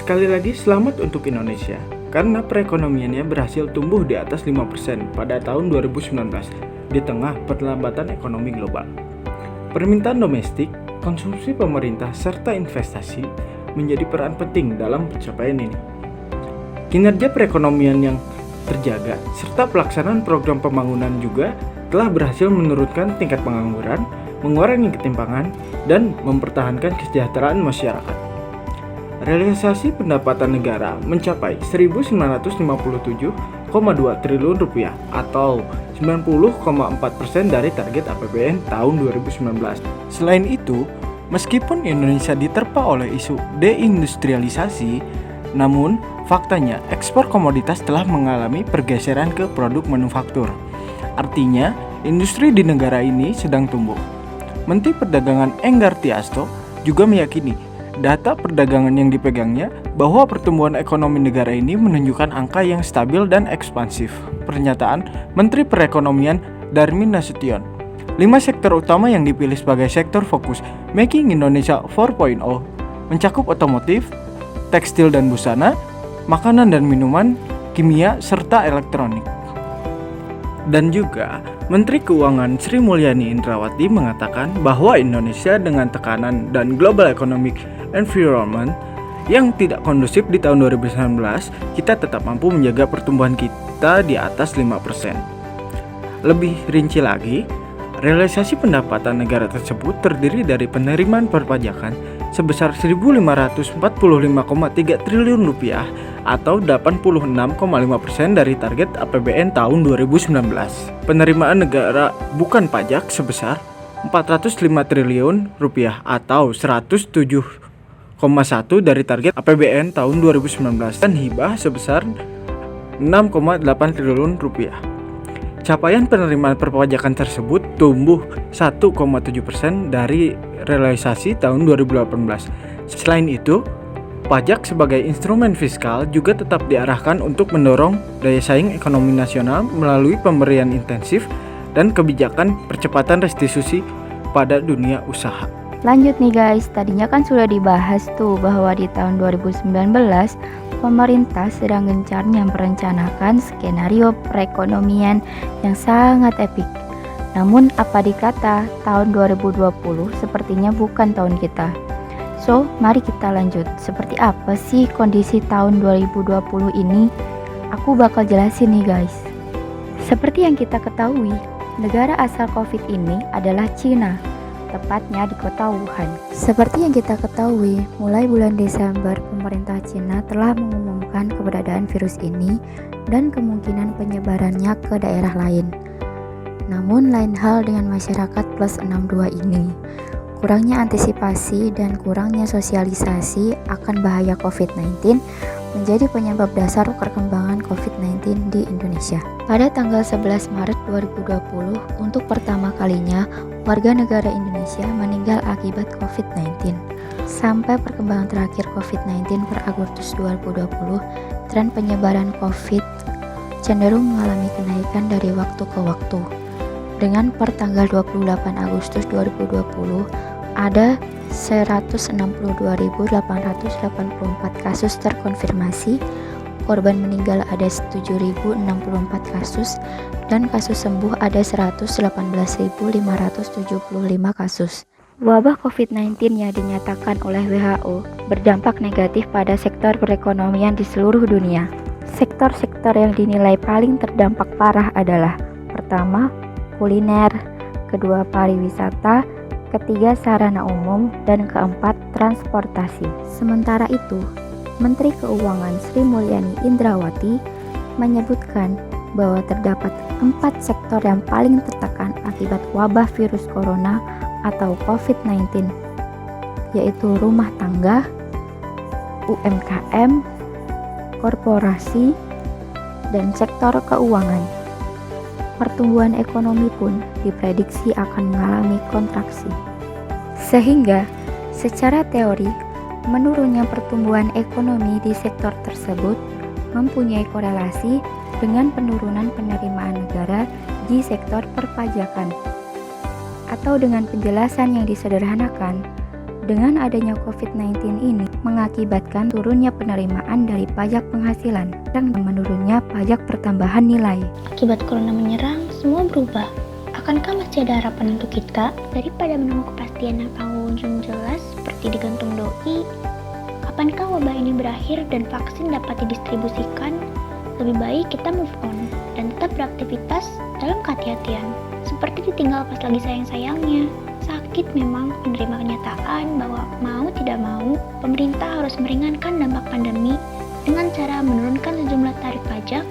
Sekali lagi selamat untuk Indonesia, karena perekonomiannya berhasil tumbuh di atas 5% pada tahun 2019 di tengah perlambatan ekonomi global. Permintaan domestik, konsumsi pemerintah, serta investasi menjadi peran penting dalam pencapaian ini. Kinerja perekonomian yang terjaga serta pelaksanaan program pembangunan juga telah berhasil menurunkan tingkat pengangguran, mengurangi ketimpangan, dan mempertahankan kesejahteraan masyarakat. Realisasi pendapatan negara mencapai 1.957,2 triliun rupiah atau 90,4% dari target APBN tahun 2019. Selain itu, meskipun Indonesia diterpa oleh isu deindustrialisasi, namun faktanya ekspor komoditas telah mengalami pergeseran ke produk manufaktur. Artinya, industri di negara ini sedang tumbuh. Menteri Perdagangan Enggar Tiasto juga meyakini data perdagangan yang dipegangnya bahwa pertumbuhan ekonomi negara ini menunjukkan angka yang stabil dan ekspansif. Pernyataan Menteri Perekonomian Darmin Nasution. 5 sektor utama yang dipilih sebagai sektor fokus Making Indonesia 4.0 mencakup otomotif, tekstil dan busana, makanan dan minuman, kimia, serta elektronik. Dan juga Menteri Keuangan Sri Mulyani Indrawati mengatakan bahwa Indonesia dengan tekanan dan global economic environment yang tidak kondusif di tahun 2019, kita tetap mampu menjaga pertumbuhan kita di atas 5%. Lebih rinci lagi, realisasi pendapatan negara tersebut terdiri dari penerimaan perpajakan sebesar 1.545,3 triliun rupiah atau 86,5% dari target APBN tahun 2019. Penerimaan negara bukan pajak sebesar 405 triliun rupiah atau 107,1 dari target APBN tahun 2019 dan hibah sebesar 6,8 triliun rupiah. Capaian penerimaan perpajakan tersebut tumbuh 1,7% dari realisasi tahun 2018. Selain itu, pajak sebagai instrumen fiskal juga tetap diarahkan untuk mendorong daya saing ekonomi nasional melalui pemberian intensif dan kebijakan percepatan restitusi pada dunia usaha. Lanjut nih guys, tadinya kan sudah dibahas tuh bahwa di tahun 2019 pemerintah sedang gencarnya merencanakan skenario perekonomian yang sangat epik. Namun apa dikata tahun 2020 sepertinya bukan tahun kita. So, mari kita lanjut. Seperti apa sih kondisi tahun 2020 ini? Aku bakal jelasin nih guys. Seperti yang kita ketahui, negara asal COVID ini adalah Cina, tepatnya di kota Wuhan. Seperti yang kita ketahui, mulai bulan Desember, pemerintah Cina telah mengumumkan keberadaan virus ini dan kemungkinan penyebarannya ke daerah lain. Namun lain hal dengan masyarakat plus 62 ini. Kurangnya antisipasi dan kurangnya sosialisasi akan bahaya COVID-19 menjadi penyebab dasar perkembangan COVID-19 di Indonesia. Pada tanggal 11 Maret 2020, untuk pertama kalinya warga negara Indonesia meninggal akibat COVID-19. Sampai perkembangan terakhir COVID-19 per Agustus 2020, tren penyebaran COVID cenderung mengalami kenaikan dari waktu ke waktu. Dengan per tanggal 28 Agustus 2020, ada 162.884 kasus terkonfirmasi, korban meninggal ada 7.064 kasus, dan kasus sembuh ada 118.575 kasus. Wabah COVID-19 yang dinyatakan oleh WHO berdampak negatif pada sektor perekonomian di seluruh dunia. Sektor-sektor yang dinilai paling terdampak parah adalah: pertama, kuliner, kedua, pariwisata, ketiga, sarana umum, dan keempat, transportasi. Sementara itu, Menteri Keuangan Sri Mulyani Indrawati menyebutkan bahwa terdapat 4 sektor yang paling tertekan akibat wabah virus corona atau COVID-19, yaitu rumah tangga, UMKM, korporasi, dan sektor keuangan. Pertumbuhan ekonomi pun diprediksi akan mengalami kontraksi. Sehingga, secara teori, menurunnya pertumbuhan ekonomi di sektor tersebut mempunyai korelasi dengan penurunan penerimaan negara di sektor perpajakan. Atau dengan penjelasan yang disederhanakan, Dengan adanya COVID-19 ini mengakibatkan turunnya penerimaan dari pajak penghasilan dan menurunnya pajak pertambahan nilai. Akibat corona menyerang, semua berubah. Akankah masih ada harapan untuk kita? Daripada menunggu kepastian yang tak ujung jelas seperti digantung doi, kapankah wabah ini berakhir dan vaksin dapat didistribusikan? Lebih baik kita move on dan tetap beraktivitas dalam kehati-hatian. Seperti ditinggal pas lagi sayang-sayangnya. Sakit memang menerima kenyataan bahwa mau tidak mau, pemerintah harus meringankan dampak pandemi dengan cara menurunkan sejumlah tarif pajak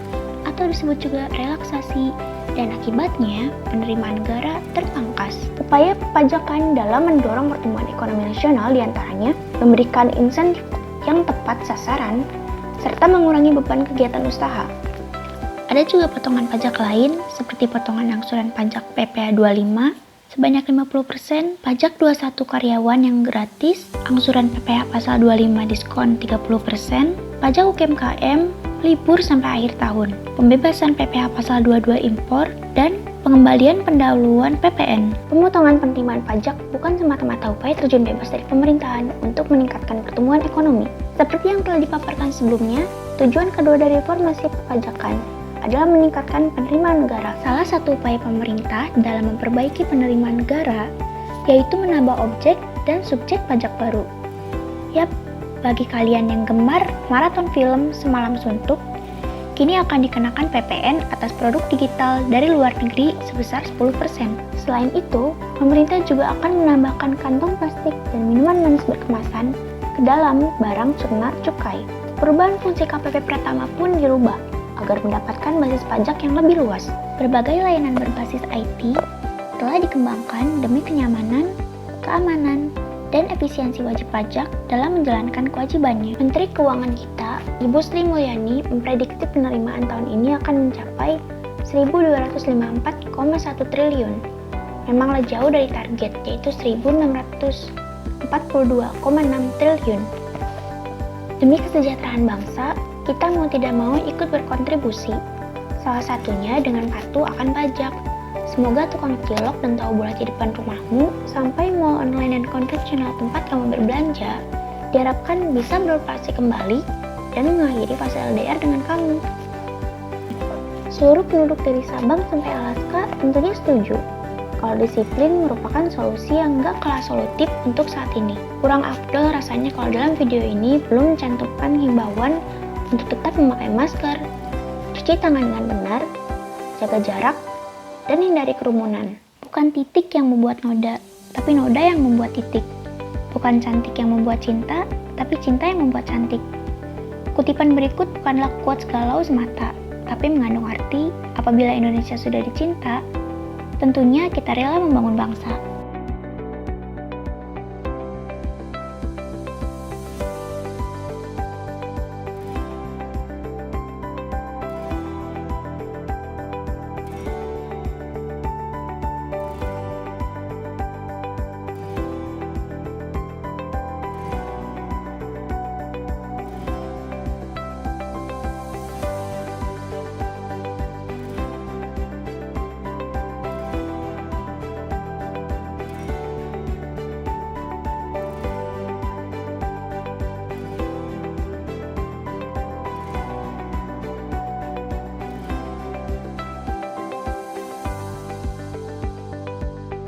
atau disebut juga relaksasi, dan akibatnya penerimaan negara terpangkas. Upaya perpajakan dalam mendorong pertumbuhan ekonomi nasional diantaranya memberikan insentif yang tepat sasaran serta mengurangi beban kegiatan usaha. Ada juga potongan pajak lain seperti potongan angsuran pajak PPh 25 sebanyak 50%, pajak 21 karyawan yang gratis, angsuran PPh pasal 25 diskon 30%, pajak UMKM, libur sampai akhir tahun, pembebasan PPh pasal 22 impor, dan pengembalian pendahuluan PPN. Pemotongan penerimaan pajak bukan semata-mata upaya terjun bebas dari pemerintahan untuk meningkatkan pertumbuhan ekonomi. Seperti yang telah dipaparkan sebelumnya, tujuan kedua dari reformasi perpajakan adalah meningkatkan penerimaan negara. Salah satu upaya pemerintah dalam memperbaiki penerimaan negara yaitu menambah objek dan subjek pajak baru. Yap, bagi kalian yang gemar maraton film Semalam Suntuk, kini akan dikenakan PPN atas produk digital dari luar negeri sebesar 10%. Selain itu, pemerintah juga akan menambahkan kantong plastik dan minuman manis berkemasan ke dalam barang surna cukai. Perubahan fungsi KPP Pratama pun dirubah agar mendapatkan basis pajak yang lebih luas. Berbagai layanan berbasis IT telah dikembangkan demi kenyamanan, keamanan, dan efisiensi wajib pajak dalam menjalankan kewajibannya. Menteri Keuangan kita, Ibu Sri Mulyani, memprediksi penerimaan tahun ini akan mencapai 1.254,1 triliun. Memanglah jauh dari target, yaitu 1.642,6 triliun. Demi kesejahteraan bangsa, kita mau tidak mau ikut berkontribusi. Salah satunya dengan patuh akan pajak. Semoga tukang cilok dan tahu bulat di depan rumahmu sampai mall online dan konvensional tempat kamu berbelanja diharapkan bisa beroperasi kembali dan mengakhiri fase LDR dengan kamu. Seluruh penduduk dari Sabang sampai Alaska tentunya setuju kalau disiplin merupakan solusi yang gak kalah solutif untuk saat ini. Kurang afdol rasanya kalau dalam video ini belum mencantumkan himbauan untuk tetap memakai masker, cuci tangan dengan benar, jaga jarak, dan hindari kerumunan. Bukan titik yang membuat noda, tapi noda yang membuat titik. Bukan cantik yang membuat cinta, tapi cinta yang membuat cantik. Kutipan berikut bukanlah quotes galau semata, tapi mengandung arti apabila Indonesia sudah dicinta, tentunya kita rela membangun bangsa.